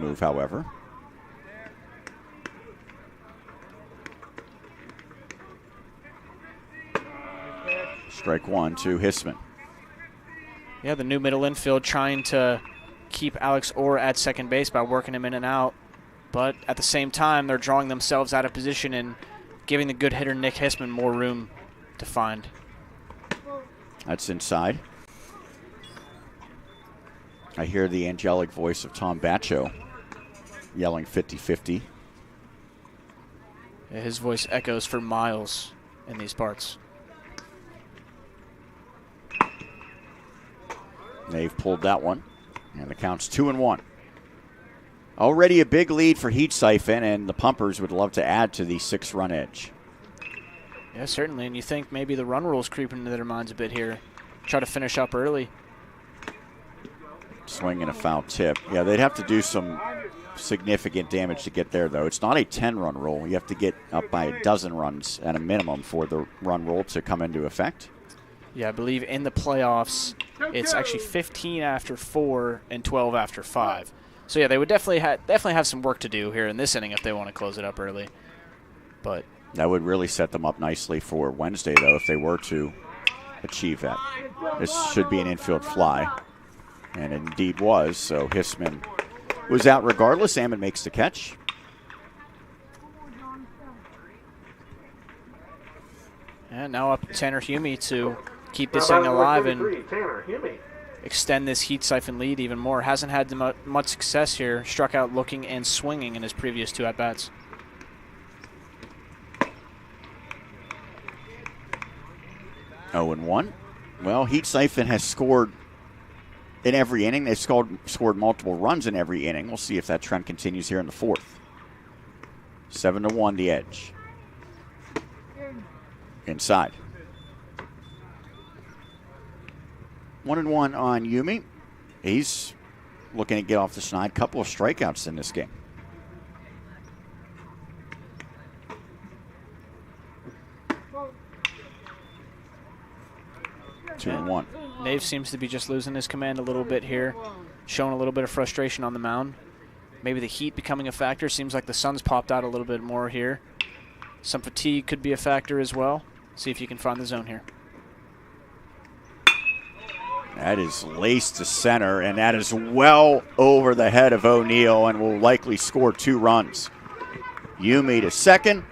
move, however. Strike one to Hissman. Yeah, the new middle infield trying to keep Alex Orr at second base by working him in and out. But at the same time, they're drawing themselves out of position and giving the good hitter Nick Hissman more room to find. That's inside. I hear the angelic voice of Tom Baccio yelling 50-50. Yeah, his voice echoes for miles in these parts. They've pulled that one, and the count's 2-1. Already a big lead for Heat Siphon, and the Pumpers would love to add to the 6-run edge. Yeah, certainly, and you think maybe the run rule's creeping into their minds a bit here. Try to finish up early. Swing and a foul tip. Yeah, they'd have to do some significant damage to get there, though. It's not a 10-run rule. You have to get up by a dozen runs at a minimum for the run rule to come into effect. Yeah, I believe in the playoffs, it's actually 15 after 4 and 12 after 5. So yeah, they would definitely have some work to do here in this inning if they want to close it up early. But that would really set them up nicely for Wednesday, though, if they were to achieve that. This should be an infield fly, and it indeed was. So Hissman was out regardless. Ammon makes the catch. And now up to Tanner Humey to keep this inning alive and extend this Heat Siphon lead even more. Hasn't had much success here. Struck out looking and swinging in his previous 2 at-bats. Oh, and 1. Well, Heat Siphon has scored in every inning. They've scored multiple runs in every inning. We'll see if that trend continues here in the 4th. 7-1 the edge. Inside. 1-1 on Yumi. He's looking to get off the snide. Couple of strikeouts in this game. Two and one. Nave seems to be just losing his command a little bit here, showing a little bit of frustration on the mound. Maybe the heat becoming a factor. Seems like the sun's popped out a little bit more here. Some fatigue could be a factor as well. See if you can find the zone here. That is laced to center, and that is well over the head of O'Neill and will likely score 2 runs. Yumi to second.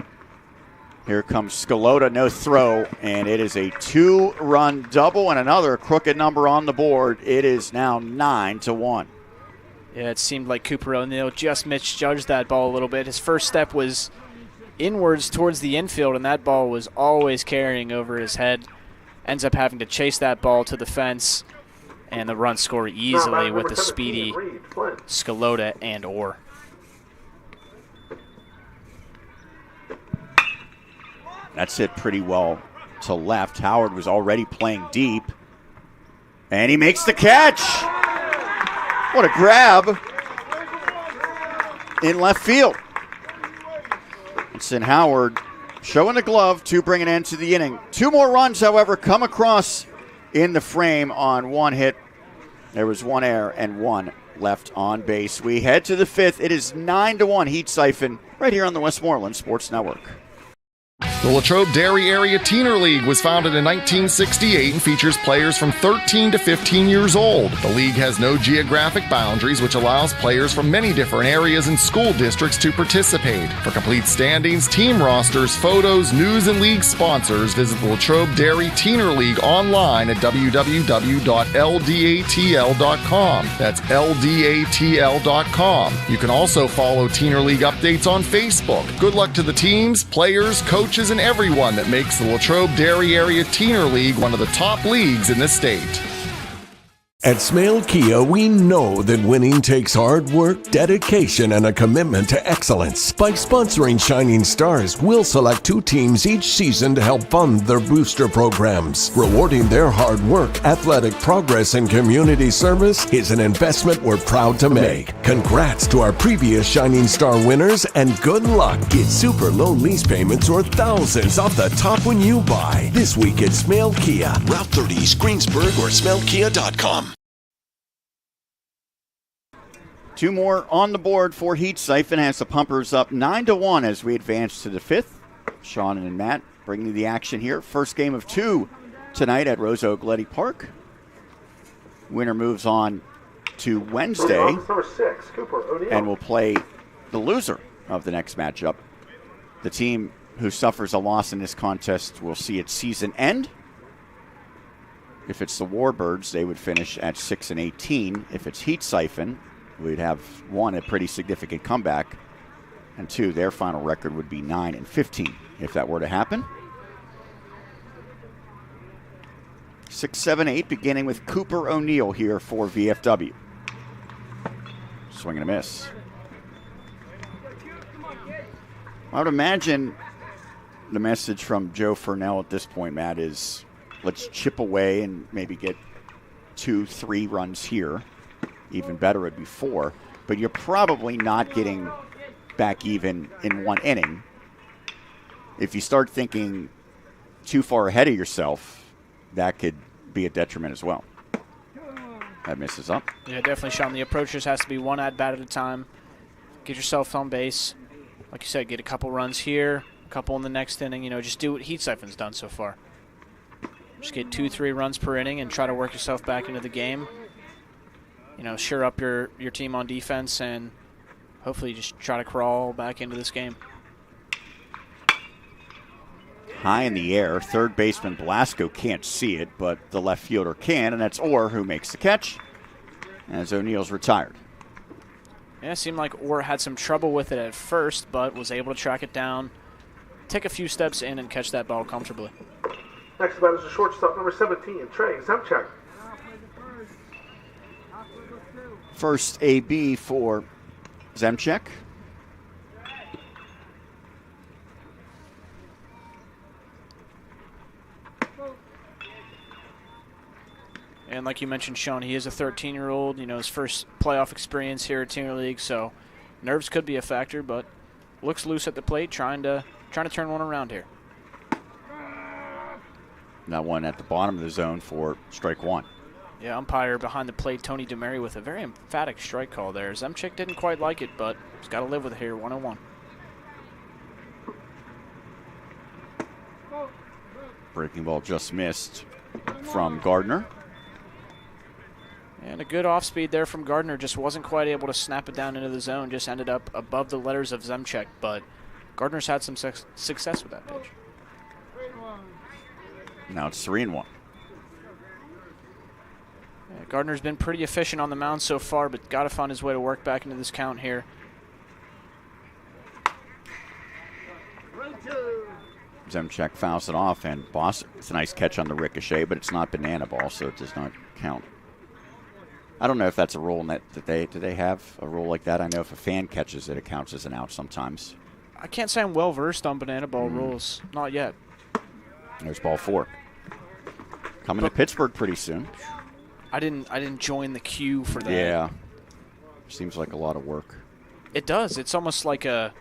Here comes Scalota, no throw, and it is a 2-run double and another crooked number on the board. It is now 9-1. Yeah, it seemed like Cooper O'Neill just misjudged that ball a little bit. His first step was inwards towards the infield, and that ball was always carrying over his head. Ends up having to chase that ball to the fence, and the run score easily with the speedy Scalota and Orr. That's hit pretty well to left. Howard was already playing deep, and he makes the catch. What a grab in left field. It's in Howard showing the glove to bring an end to the inning. 2 more runs, however, come across in the frame on 1 hit. There was 1 error and 1 left on base. We head to the 5th. It is 9-1 Heat Siphon right here on the Westmoreland Sports Network. The Latrobe-Derry Area Teener League was founded in 1968 and features players from 13 to 15 years old. The league has no geographic boundaries, which allows players from many different areas and school districts to participate. For complete standings, team rosters, photos, news, and league sponsors, visit the Latrobe-Derry Teener League online at www.ldatl.com. That's ldatl.com. You can also follow Teener League updates on Facebook. Good luck to the teams, players, coaches, and everyone that makes the Latrobe-Derry Area Teener League one of the top leagues in the state. At Smale Kia, we know that winning takes hard work, dedication, and a commitment to excellence. By sponsoring Shining Stars, we'll select 2 teams each season to help fund their booster programs. Rewarding their hard work, athletic progress, and community service is an investment we're proud to make. Congrats to our previous Shining Star winners, and good luck. Get super low lease payments or thousands off the top when you buy. This week at Smale Kia, Route 30 East Greensburg, or SmaleKia.com. Two more on the board for Heat. Siphon has the Pumpers up 9-1 as we advance to the fifth. Sean and Matt bringing the action here. First game of two tonight at Rose O'Gletty Park. Winner moves on to Wednesday and will play the loser of the next matchup. The team who suffers a loss in this contest will see its season end. If it's the Warbirds, they would finish at 6-18. If it's Heat Siphon, we'd have one, a pretty significant comeback, and two, their final record would be 9-15 if that were to happen. 6, 7, 8, beginning with Cooper O'Neill here for VFW. Swing and a miss. I would imagine the message from Joe Furnell at this point, Matt, is let's chip away and maybe get 2-3 runs here. Even better would be 4. But you're probably not getting back even in one inning. If you start thinking too far ahead of yourself, that could be a detriment as well. That misses up. Yeah, definitely, Sean. The approach just has to be one at-bat at a time. Get yourself on base. Like you said, get a couple runs here, a couple in the next inning. You know, just do what Heat Siphon's done so far. Just get 2-3 runs per inning and try to work yourself back into the game. You know, shore up your team on defense and hopefully just try to crawl back into this game. High in the air, third baseman Blasco can't see it, but the left fielder can, and that's Orr who makes the catch as O'Neill's retired. Yeah, it seemed like Orr had some trouble with it at first, but was able to track it down, take a few steps in, and catch that ball comfortably. Next batter is the shortstop, number 17, Trey Zemchak. First AB for Zemchak. And like you mentioned, Sean, he is a 13-year-old. You know, his first playoff experience here at Teener League, so nerves could be a factor, but looks loose at the plate, trying to turn one around here. That one at the bottom of the zone for strike one. Yeah, umpire behind the plate, Tony DeMary, with a very emphatic strike call there. Zemchak didn't quite like it, but he's got to live with it here, 1-1. Breaking ball just missed from Gardner. And a good off-speed there from Gardner. Just wasn't quite able to snap it down into the zone. Just ended up above the letters of Zemchak. But Gardner's had some success with that pitch. Now it's 3-1. Yeah, Gardner's been pretty efficient on the mound so far, but got to find his way to work back into this count here. Zemchak fouls it off, and Boss, it's a nice catch on the ricochet, but it's not banana ball, so it does not count. I don't know if that's a rule in that do they have a rule like that? I know if a fan catches it, it counts as an out sometimes. I can't say I'm well versed on banana ball rules. Not yet. There's ball 4. Coming to Pittsburgh pretty soon. I didn't join the queue for that. Yeah. Seems like a lot of work. It does. It's almost like a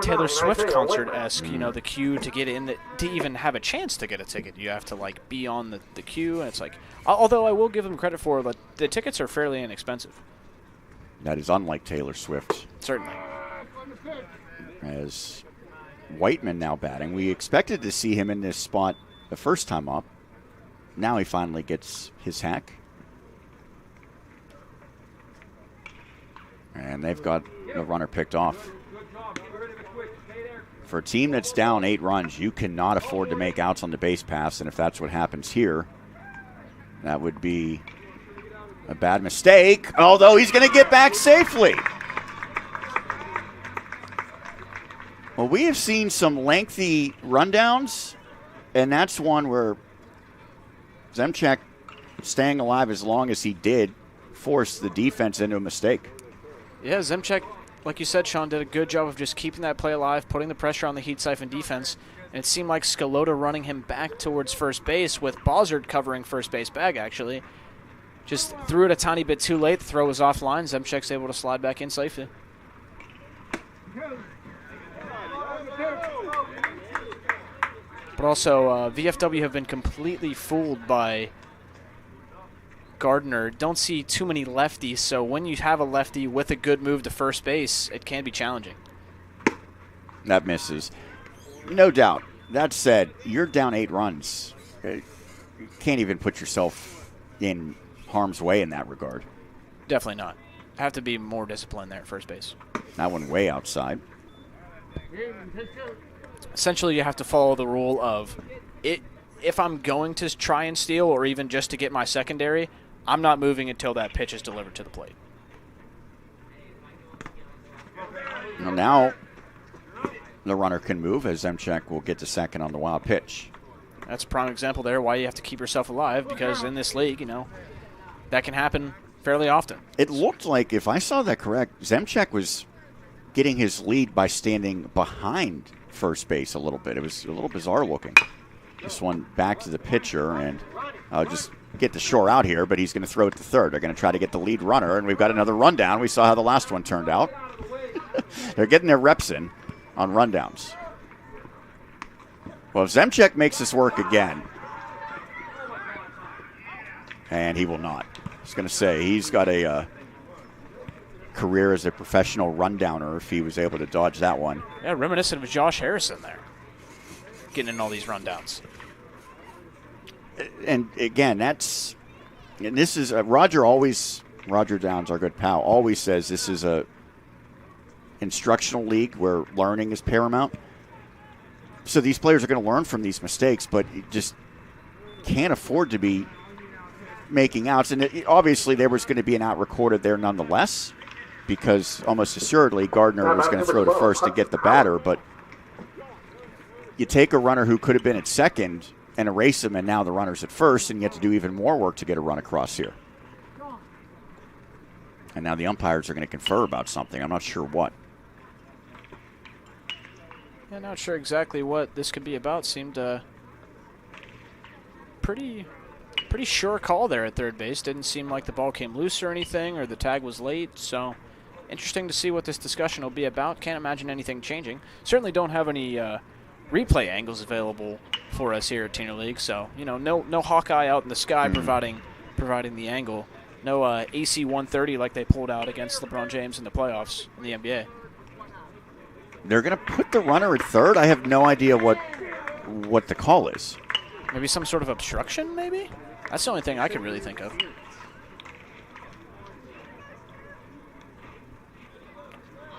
Taylor Swift concert-esque, you know, the queue to get in, to even have a chance to get a ticket. You have to, like, be on the queue, and it's like, although I will give them credit for, but the tickets are fairly inexpensive. That is unlike Taylor Swift. Certainly. As Whiteman now batting. We expected to see him in this spot the first time up. Now he finally gets his hack. And they've got the runner picked off. For a team that's down 8 runs, you cannot afford to make outs on the base pass, and if that's what happens here, that would be a bad mistake, although he's going to get back safely. Well, we have seen some lengthy rundowns, and that's one where Zemchak, staying alive as long as he did, forced the defense into a mistake. Yeah, Zemchak, like you said, Sean, did a good job of just keeping that play alive, putting the pressure on the Heat Siphon defense, and it seemed like Scalota running him back towards first base with Bozzard covering first base bag, actually. Just threw it a tiny bit too late. The throw was offline. Zemchak's able to slide back in safely. But also, VFW have been completely fooled by Gardner don't see too many lefties, so when you have a lefty with a good move to first base, it can be challenging. That misses. No doubt. That said, you're down 8 runs. You can't even put yourself in harm's way in that regard. Definitely not. Have to be more disciplined there at first base. That one way outside. Essentially, you have to follow the rule of if I'm going to try and steal or even just to get my secondary, I'm not moving until that pitch is delivered to the plate. Well, now the runner can move as Zemchek will get to second on the wild pitch. That's a prime example there why you have to keep yourself alive, because in this league, that can happen fairly often. It looked like, if I saw that correct, Zemchek was getting his lead by standing behind first base a little bit. It was a little bizarre looking. This one back to the pitcher, and I'll just get the shore out here, but he's going to throw it to third. They're going to try to get the lead runner, and we've got another rundown. We saw how the last one turned out. They're getting their reps in on rundowns. Well, if Zemchek makes this work again, and he will not. I was going to say, he's got a career as a professional rundowner if he was able to dodge that one. Yeah, reminiscent of Josh Harrison there, getting in all these rundowns. And again, this is Roger Downs, our good pal, always says this is a instructional league where learning is paramount. So these players are going to learn from these mistakes, but you just can't afford to be making outs. And obviously there was going to be an out recorded there nonetheless, because almost assuredly Gardner was going to throw to first to get the batter. But you take a runner who could have been at second and erase him, and now the runner's at first, and you have to do even more work to get a run across here. And now the umpires are going to confer about something. I'm not sure what. Yeah, not sure exactly what this could be about. Seemed pretty sure call there at third base. Didn't seem like the ball came loose or anything, or the tag was late. So interesting to see what this discussion will be about. Can't imagine anything changing. Certainly don't have any replay angles available for us here at Teener League. So no Hawkeye out in the sky providing the angle. No AC 130 like they pulled out against LeBron James in the playoffs in the NBA. They're going to put the runner at third. I have no idea what the call is. Maybe some sort of obstruction, maybe? That's the only thing I can really think of.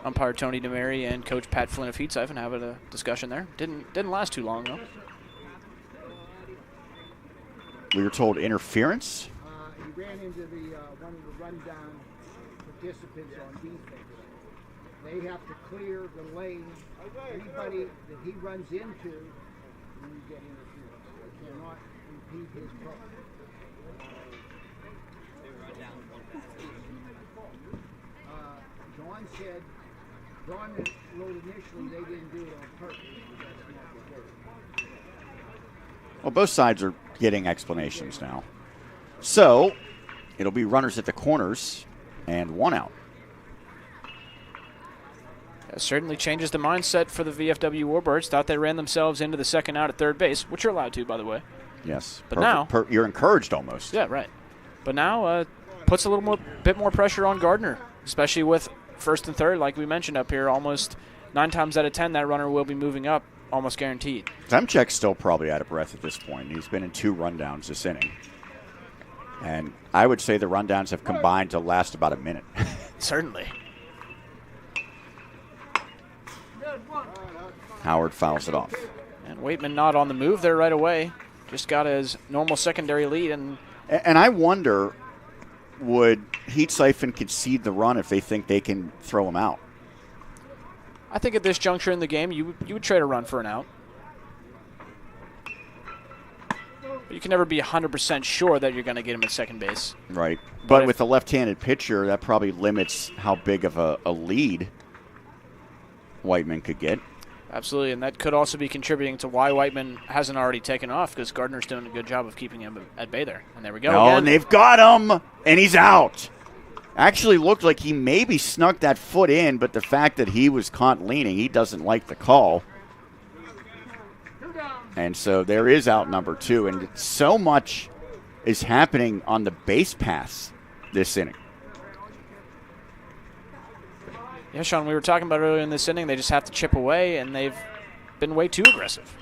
Umpire Tony DeMary and Coach Pat Flynn of Heat Siphon having a discussion there. Didn't last too long, though. We were told interference. He ran into one of the rundown participants on defense. They have to clear the lane. Anybody that he runs into, when you get interference, they cannot impede his play. John said, John wrote initially they didn't do it on purpose. That's not the case. Well, both sides are getting explanations now. So it'll be runners at the corners and one out. That certainly changes the mindset for the VFW Warbirds. Thought they ran themselves into the second out at third base, which you're allowed to, by the way. Yes. But now you're encouraged almost. Yeah, right. But now puts a bit more pressure on Gardner, especially with first and third, like we mentioned up here. Almost 9 times out of 10, that runner will be moving up, almost guaranteed. Zemchek's still probably out of breath at this point. He's been in 2 rundowns this inning. And I would say the rundowns have combined to last about a minute. Certainly. Howard fouls it off. And Waitman not on the move there right away. Just got his normal secondary lead. And I wonder, would Heat Siphon concede the run if they think they can throw him out? I think at this juncture in the game, you would trade a run for an out. But you can never be 100% sure that you're going to get him at second base. Right. But with a left-handed pitcher, that probably limits how big of a lead Whiteman could get. Absolutely, and that could also be contributing to why Whiteman hasn't already taken off, because Gardner's doing a good job of keeping him at bay there. And there we go. Oh, again. And they've got him, and he's out. Actually looked like he maybe snuck that foot in, but the fact that he was caught leaning, he doesn't like the call. And so there is out number 2, and so much is happening on the base paths this inning. Yeah, Sean, we were talking about earlier in this inning, they just have to chip away, and they've been way too aggressive.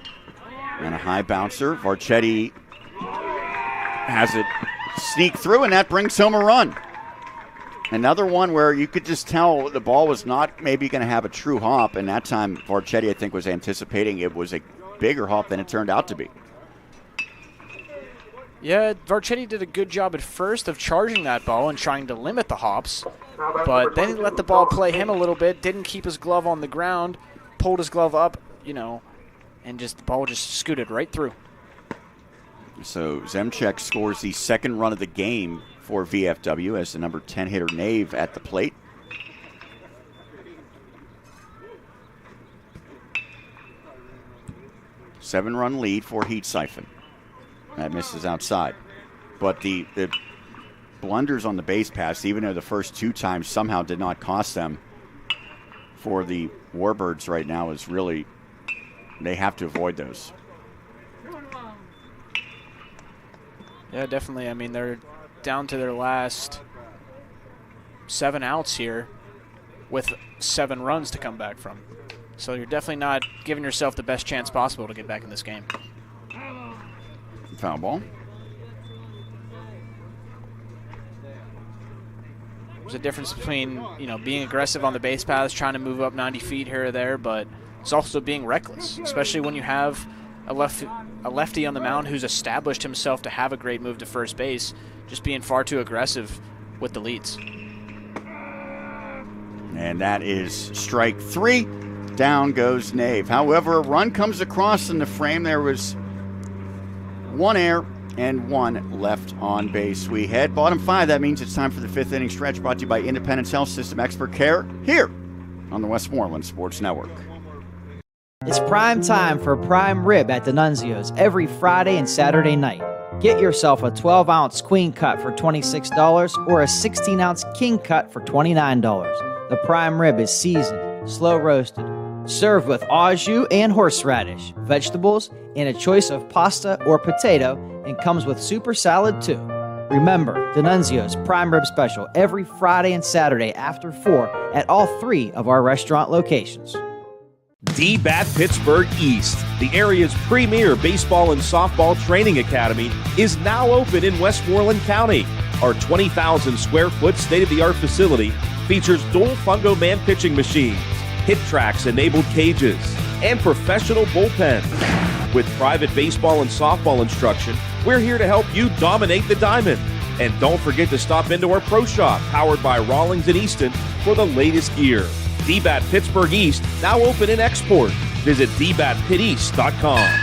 And a high bouncer. Varchetti has it sneak through, and that brings home a run. Another one where you could just tell the ball was not maybe going to have a true hop, and that time Varchetti, I think, was anticipating it was a bigger hop than it turned out to be. Yeah, Varchetti did a good job at first of charging that ball and trying to limit the hops, but then he let the ball play him a little bit, didn't keep his glove on the ground, pulled his glove up, and just the ball just scooted right through. So Zemchek scores the second run of the game for VFW as the number 10 hitter Nave at the plate. Seven-run lead for Heat Siphon. That misses outside. But the blunders on the base pass, even though the first two times somehow did not cost them, for the Warbirds right now is really, they have to avoid those. Yeah, definitely. I mean, they're down to their last 7 outs here with 7 runs to come back from. So you're definitely not giving yourself the best chance possible to get back in this game. Foul ball. There's a difference between, being aggressive on the base paths, trying to move up 90 feet here or there, but it's also being reckless, especially when you have a lefty on the mound who's established himself to have a great move to first base, just being far too aggressive with the leads. And that is strike 3. Down goes Nave. However, a run comes across in the frame. There was 1 error and 1 left on base. We head bottom 5. That means it's time for the 5th inning stretch, brought to you by Independence Health System Expert Care here on the Westmoreland Sports Network. It's prime time for prime rib at D'Annunzio's every Friday and Saturday night. Get yourself a 12-ounce queen cut for $26 or a 16-ounce king cut for $29. The prime rib is seasoned, slow roasted, served with au jus and horseradish, vegetables, and a choice of pasta or potato, and comes with super salad too. Remember, D'Annunzio's prime rib special every Friday and Saturday after 4 at all 3 of our restaurant locations. D-Bat Pittsburgh East, the area's premier baseball and softball training academy, is now open in Westmoreland County. Our 20,000 square foot state-of-the-art facility features dual fungo man pitching machines, hit tracks enabled cages, and professional bullpens. With private baseball and softball instruction, we're here to help you dominate the diamond. And don't forget to stop into our pro shop, powered by Rawlings and Easton, for the latest gear. D-Bat Pittsburgh East, now open in export. Visit dbatpiteast.com.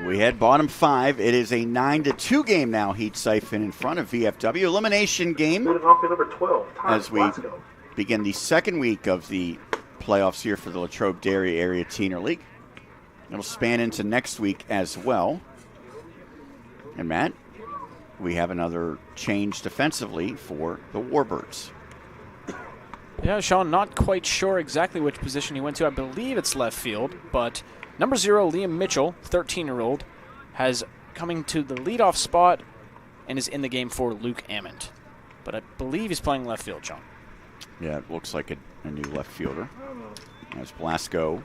We head bottom 5. It is a 9-2 game now. Heat Siphon in front of VFW. Elimination game Number 12, as we begin the second week of the playoffs here for the Latrobe-Derry Area Teener League. It'll span into next week as well. And Matt, we have another change defensively for the Warbirds. Yeah, Sean, not quite sure exactly which position he went to. I believe it's left field, but number 0, Liam Mitchell, 13-year-old, has coming to the leadoff spot and is in the game for Luke Ament. But I believe he's playing left field, Sean. Yeah, it looks like a new left fielder. As Blasco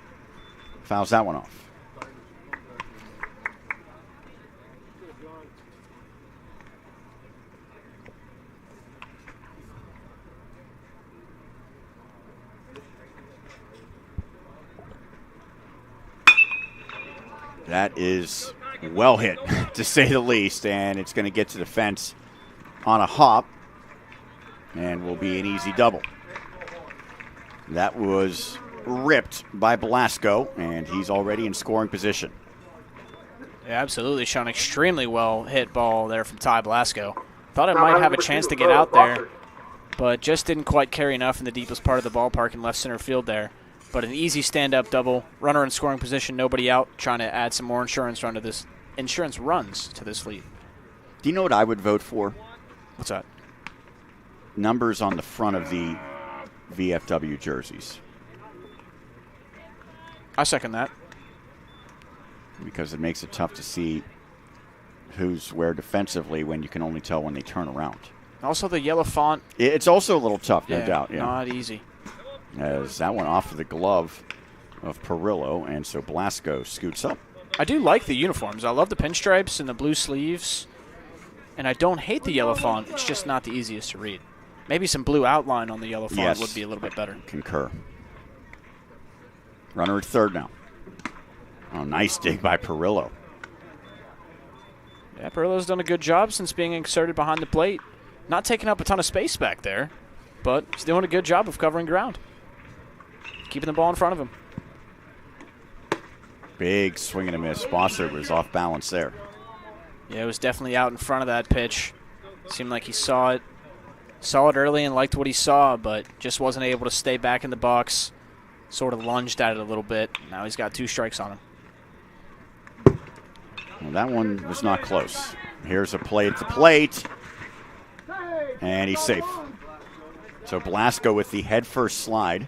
fouls that one off. That is well hit, to say the least, and it's going to get to the fence on a hop and will be an easy double. That was ripped by Blasco, and he's already in scoring position. Yeah, absolutely, Sean. Extremely well hit ball there from Ty Blasco. Thought it might have a chance to get out there, but just didn't quite carry enough in the deepest part of the ballpark in left center field there. But an easy stand-up double, runner in scoring position, nobody out, trying to add some more insurance runs to this lead. Do you know what I would vote for? What's that? Numbers on the front of the VFW jerseys. I second that. Because it makes it tough to see who's where defensively when you can only tell when they turn around. Also, the yellow font. It's also a little tough, no doubt. Yeah. Not easy. As that one off of the glove of Perillo, and so Blasco scoots up. I do like the uniforms. I love the pinstripes and the blue sleeves, and I don't hate the yellow font. It's just not the easiest to read. Maybe some blue outline on the yellow font would be a little bit better. Concur. Runner at third now. Oh, nice dig by Perillo. Yeah, Perillo's done a good job since being inserted behind the plate. Not taking up a ton of space back there, but he's doing a good job of covering ground. Keeping the ball in front of him. Big swing and a miss. Bossert was off balance there. Yeah, it was definitely out in front of that pitch. Seemed like he saw it early and liked what he saw, but just wasn't able to stay back in the box. Sort of lunged at it a little bit. Now he's got 2 strikes on him. Well, that one was not close. Here's a play at the plate, and he's safe. So Blasco with the head-first slide,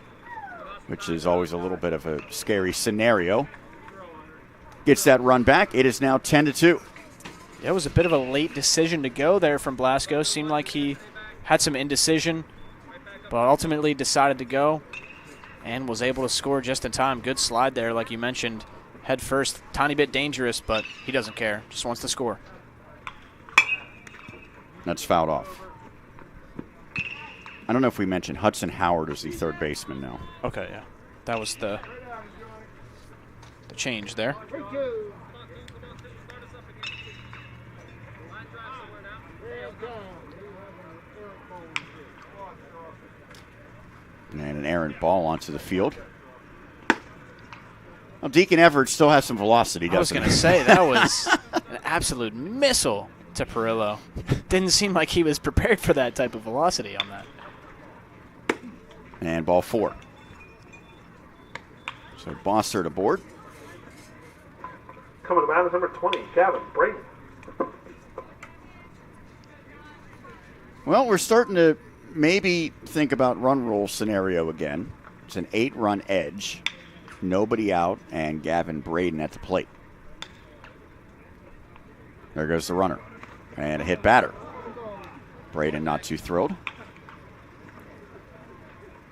which is always a little bit of a scary scenario. Gets that run back. It is now 10-2. Yeah, it was a bit of a late decision to go there from Blasco. Seemed like he had some indecision, but ultimately decided to go and was able to score just in time. Good slide there, like you mentioned. Head first, tiny bit dangerous, but he doesn't care. Just wants to score. That's fouled off. I don't know if we mentioned Hudson Howard is the third baseman now. Okay, yeah. That was the change there. And an errant ball onto the field. Well, Deacon Everett still has some velocity, doesn't he? I was going to say, that was an absolute missile to Perillo. Didn't seem like he was prepared for that type of velocity on that. And ball 4. So Bossert aboard. Coming to bat is number 20, Gavin Brayton. Well, we're starting to maybe think about run roll scenario again. It's an 8-run edge. Nobody out, and Gavin Braden at the plate. There goes the runner. And a hit batter. Braden not too thrilled.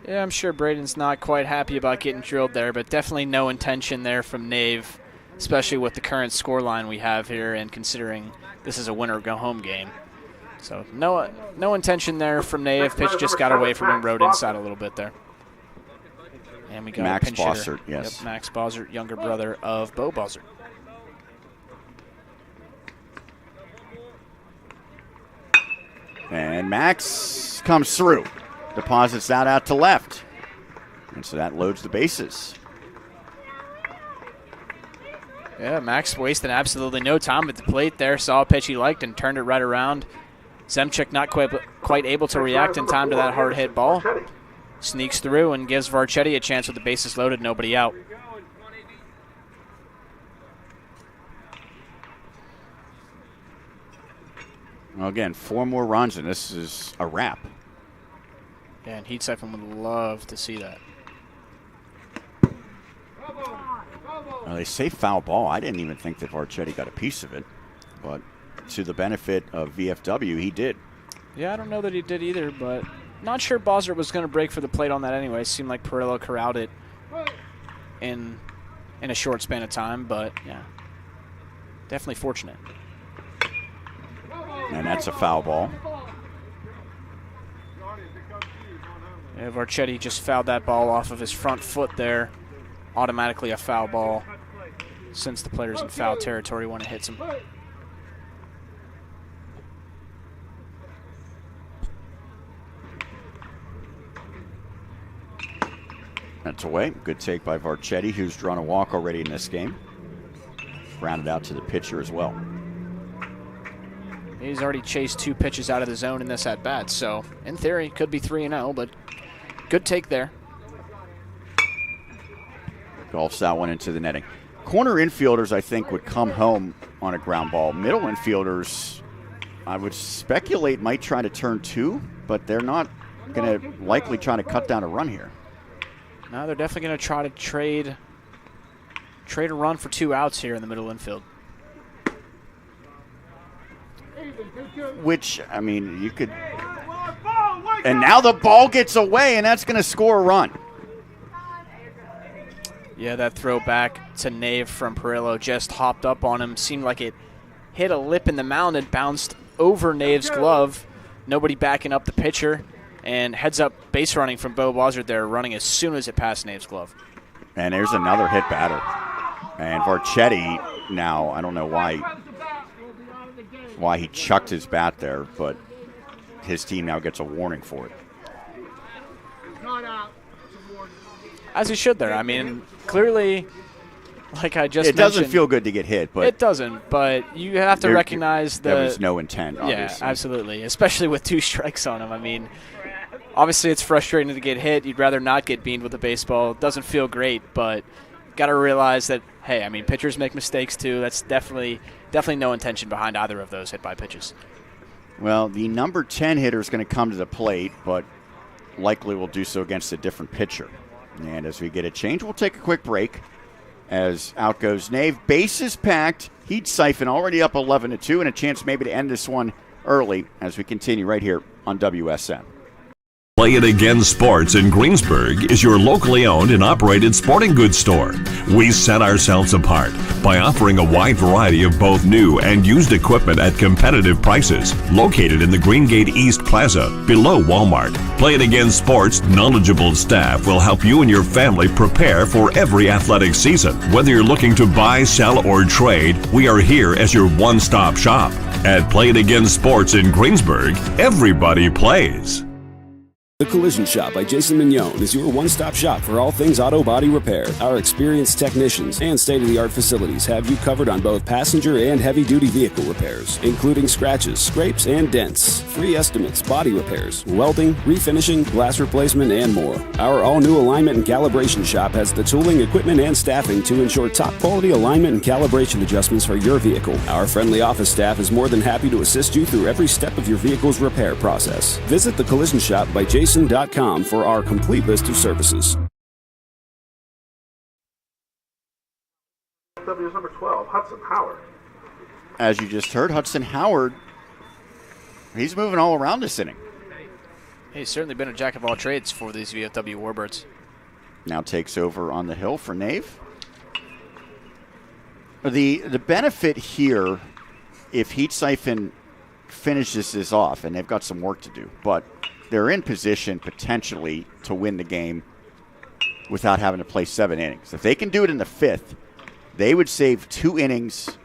Yeah, I'm sure Braden's not quite happy about getting drilled there, but definitely no intention there from Nave, especially with the current scoreline we have here and considering this is a winner-go-home game. So no intention there from Nave. Pitch just got away from him, rode inside a little bit there. And we got Max a pinch hitter. Bossert, yes. Yep, Max Bossert, younger brother of Bo Bossert. And Max comes through. Deposits that out to left. And so that loads the bases. Yeah, Max wasted absolutely no time at the plate there. Saw a pitch he liked and turned it right around. Zemchuk not quite able to react in time to that hard hit ball. Sneaks through and gives Varchetti a chance with the bases loaded, nobody out. Well, again, 4 more runs, and this is a wrap. Yeah, and Heat Siphon would love to see that. Well, they say foul ball. I didn't even think that Varchetti got a piece of it. But to the benefit of VFW, he did. Yeah, I don't know that he did either, but not sure Bossert was going to break for the plate on that anyway. Seemed like Perillo corralled it in a short span of time, but yeah, definitely fortunate. And that's a foul ball. Yeah, Varchetti just fouled that ball off of his front foot there. Automatically a foul ball since the player's in foul territory when it hits him. That's away. Good take by Varchetti, who's drawn a walk already in this game. Grounded out to the pitcher as well. He's already chased 2 pitches out of the zone in this at-bat, so in theory could be 3-0, but good take there. Golfs that one into the netting. Corner infielders, I think, would come home on a ground ball. Middle infielders, I would speculate, might try to turn 2, but they're not going to likely try to cut down a run here. No, they're definitely going to try to trade trade a run for 2 outs here in the middle infield. Which, I mean, you could. And now the ball gets away, and that's going to score a run. Yeah, that throw back to Nave from Perillo just hopped up on him. Seemed like it hit a lip in the mound and bounced over Nave's glove. Nobody backing up the pitcher. And heads up base running from Bo Wazard there, running as soon as it passed Nave's glove. And there's another hit batter. And Varchetti now, I don't know why he chucked his bat there, but his team now gets a warning for it. As he should there. I mean, clearly, like I just mentioned. It doesn't feel good to get hit, but. It doesn't, but you have to recognize there was no intent, obviously. Yeah, absolutely, especially with 2 strikes on him. I mean, obviously it's frustrating to get hit. You'd rather not get beamed with a baseball. It doesn't feel great, but got to realize that, hey, I mean, pitchers make mistakes too. That's definitely no intention behind either of those hit by pitches. Well, the number 10 hitter is going to come to the plate, but likely will do so against a different pitcher. And as we get a change, we'll take a quick break. As out goes Nave. Bases packed. Heat Siphon already up 11-2, and a chance maybe to end this one early as we continue right here on WSN. Play It Again Sports in Greensburg is your locally owned and operated sporting goods store. We set ourselves apart by offering a wide variety of both new and used equipment at competitive prices. Located in the Greengate East Plaza, below Walmart, Play It Again Sports' knowledgeable staff will help you and your family prepare for every athletic season. Whether you're looking to buy, sell, or trade, we are here as your one-stop shop. At Play It Again Sports in Greensburg, everybody plays. The Collision Shop by Jason Mignone is your one-stop shop for all things auto body repair. Our experienced technicians and state-of-the-art facilities have you covered on both passenger and heavy-duty vehicle repairs, including scratches, scrapes, and dents, free estimates, body repairs, welding, refinishing, glass replacement, and more. Our all-new alignment and calibration shop has the tooling, equipment, and staffing to ensure top-quality alignment and calibration adjustments for your vehicle. Our friendly office staff is more than happy to assist you through every step of your vehicle's repair process. Visit the Collision Shop by Jason for our complete list of services. VFW is number 12, Hudson Howard. As you just heard, Hudson Howard, he's moving all around this inning. He's certainly been a jack of all trades for these VFW Warbirds. Now takes over on the hill for Nave. The benefit here, if Heat Siphon finishes this off, and they've got some work to do, but they're in position potentially to win the game without having to play 7 innings. If they can do it in the 5th, they would save 2 innings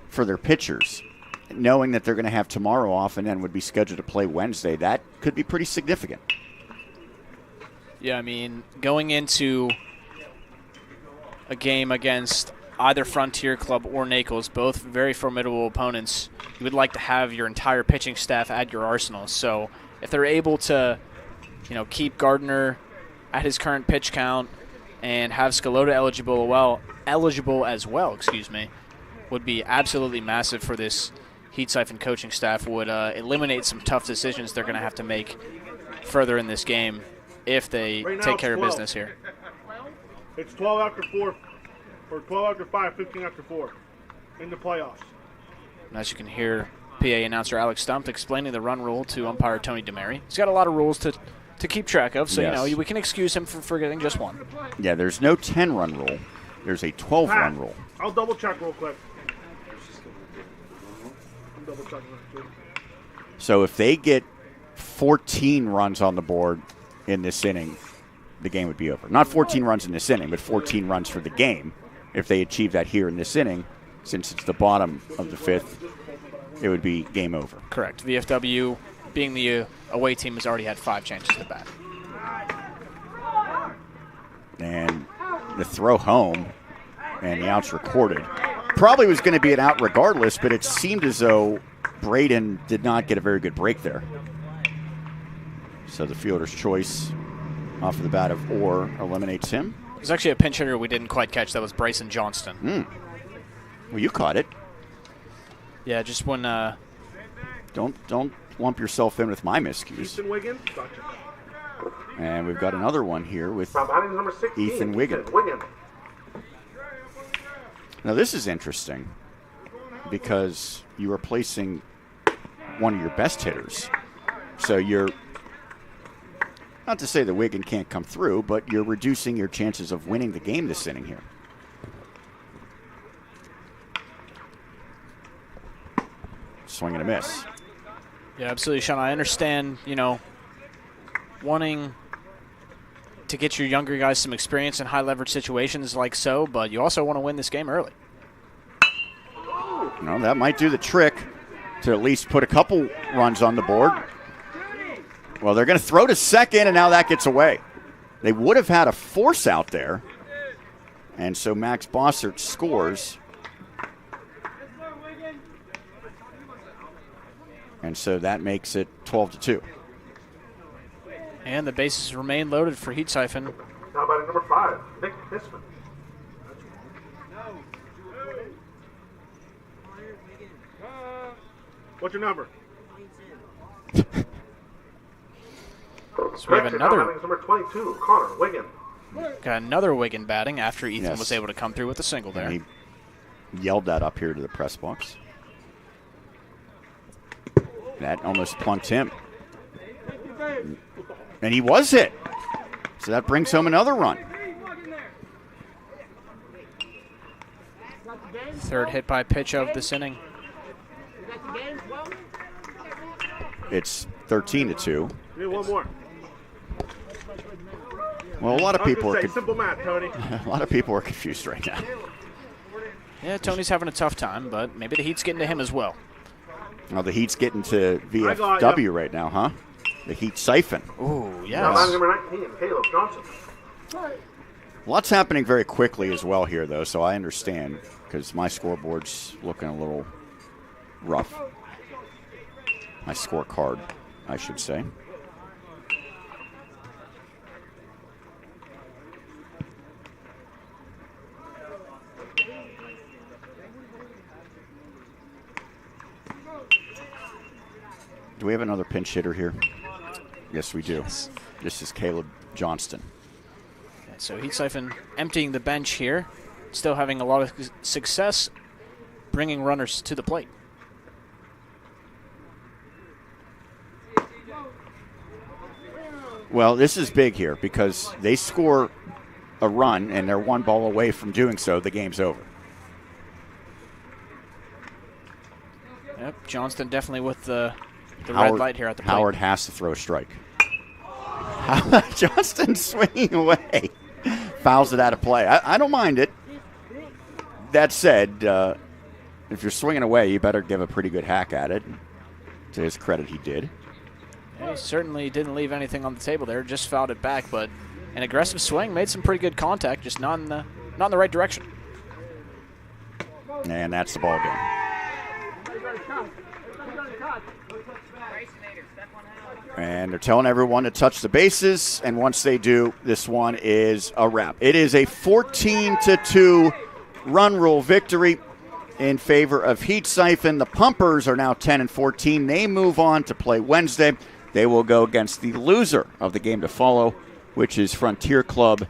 for their pitchers, knowing that they're going to have tomorrow off and then would be scheduled to play Wednesday. That could be pretty significant. Yeah, I mean, going into a game against either Frontier Club or Naples, both very formidable opponents, you would like to have your entire pitching staff at your arsenal. So if they're able to, keep Gardner at his current pitch count and have Scalota eligible as well, would be absolutely massive for this Heat Siphon coaching staff. Would eliminate some tough decisions they're going to have to make further in this game if they take care of business here. It's 12 after 4, or 12 after 5, 15 after 4 in the playoffs. And as you can hear, PA announcer Alex Stump explaining the run rule to umpire Tony DeMary. He's got a lot of rules to keep track of, so yes. we can excuse him for forgetting just one. Yeah, there's no 10-run rule. There's a 12-run rule. I'll double check real quick. I'm double checking that too. So if they get 14 runs on the board in this inning, the game would be over. Not 14 runs in this inning, but 14 runs for the game. If they achieve that here in this inning, since it's the bottom of the 5th, it would be game over. Correct. VFW, being the away team, has already had 5 changes to the bat. And the throw home, and the out's recorded. Probably was going to be an out regardless, but it seemed as though Braden did not get a very good break there. So the fielder's choice off of the bat of Orr eliminates him. There's actually a pinch hitter we didn't quite catch. That was Bryson Johnston. Well, you caught it. Yeah, just when... Don't lump yourself in with my miscues. Ethan Wiggin. Gotcha. And we've got another one here with From number 16, Ethan Wiggin. Now this is interesting because you are placing one of your best hitters. So you're, not to say that Wigan can't come through, but you're reducing your chances of winning the game this inning here. Swing and a miss. Yeah, absolutely, Sean. I understand, wanting to get your younger guys some experience in high leverage situations like so, but you also want to win this game early. No, that might do the trick to at least put a couple runs on the board. Well, they're going to throw to second, and now that gets away. They would have had a force out there, and so Max Bossert scores. And so that makes it 12-2. And the bases remain loaded for Heat Siphon. Now batting number 5, Nick Hisman. What's your number? So we have another. Number 22, Connor Wigan. Got another Wigan batting after Ethan was able to come through with a single there. And he yelled that up here to the press box. That almost plunked him. And he was hit. So that brings home another run. Third hit by pitch of this inning. It's 13-2. We need one more. Well, a lot of people are simple math, Tony. a lot of people are confused right now. Yeah, Tony's having a tough time, but maybe the heat's getting to him as well. Well, the Heat's getting to VFW right now, huh? The Heat Siphon. Ooh, yes. Number 19, Caleb Johnson. Lots happening very quickly as well here, though, so I understand because my scoreboard's looking a little rough. My scorecard, I should say. Do we have another pinch hitter here? Yes, we do. Yes. This is Caleb Johnston. And so Heat Siphon emptying the bench here, still having a lot of success bringing runners to the plate. Well, this is big here because they score a run and they're one ball away from doing so. The game's over. Yep, Johnston definitely with the red light here at the plate. Howard has to throw a strike. Johnston swinging away. Fouls it out of play. I don't mind it. That said, if you're swinging away, you better give a pretty good hack at it. To his credit, he did. Yeah, he certainly didn't leave anything on the table there, just fouled it back, but an aggressive swing, made some pretty good contact, just not in the right direction. And that's the ball game. And they're telling everyone to touch the bases, and once they do, this one is a wrap. It is a 14-2 run rule victory in favor of Heat Siphon. The Pumpers are now 10-14. They move on to play Wednesday. They will go against the loser of the game to follow, which is Frontier Club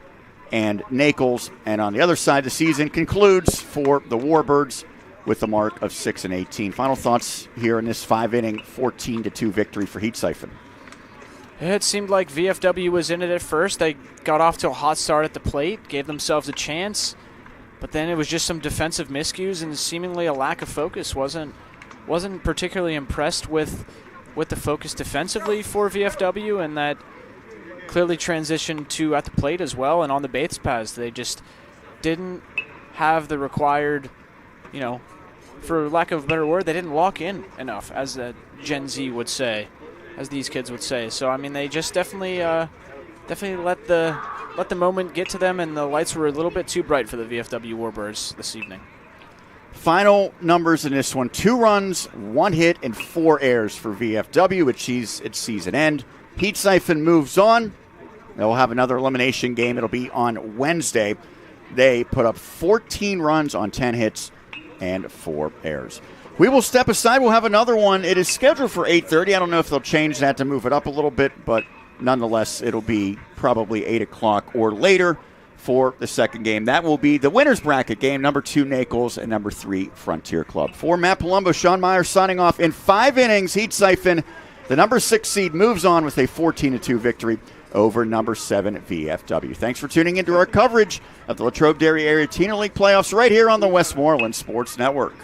and Naples. And on the other side, the season concludes for the Warbirds with a mark of 6-18. Final thoughts here in this 5-inning 14-2 victory for Heat Siphon. It seemed like VFW was in it at first. They got off to a hot start at the plate, gave themselves a chance, but then it was just some defensive miscues and seemingly a lack of focus. Wasn't particularly impressed with the focus defensively for VFW, and that clearly transitioned to at the plate as well and on the base paths. They just didn't have the required, for lack of a better word, they didn't lock in enough, as Gen Z would say, as these kids would say. So, I mean, they just definitely let the moment get to them, and the lights were a little bit too bright for the VFW Warbirds this evening. Final numbers in this one: 2 runs, 1 hit, and 4 errors for VFW, which achieves its season end. Heat Siphon moves on. They'll have another elimination game. It'll be on Wednesday. They put up 14 runs on 10 hits and 4 errors. We will step aside. We'll have another one. It is scheduled for 8:30. I don't know if they'll change that to move it up a little bit, but nonetheless, it'll be probably 8 o'clock or later for the second game. That will be the winner's bracket game, number 2 Naples and number 3 Frontier Club. For Matt Palumbo, Sean Meyer signing off. In 5 innings, Heat Siphon, the number 6 seed, moves on with a 14-2 victory over number 7 VFW. Thanks for tuning into our coverage of the Latrobe-Derry Area Teener League playoffs right here on the Westmoreland Sports Network.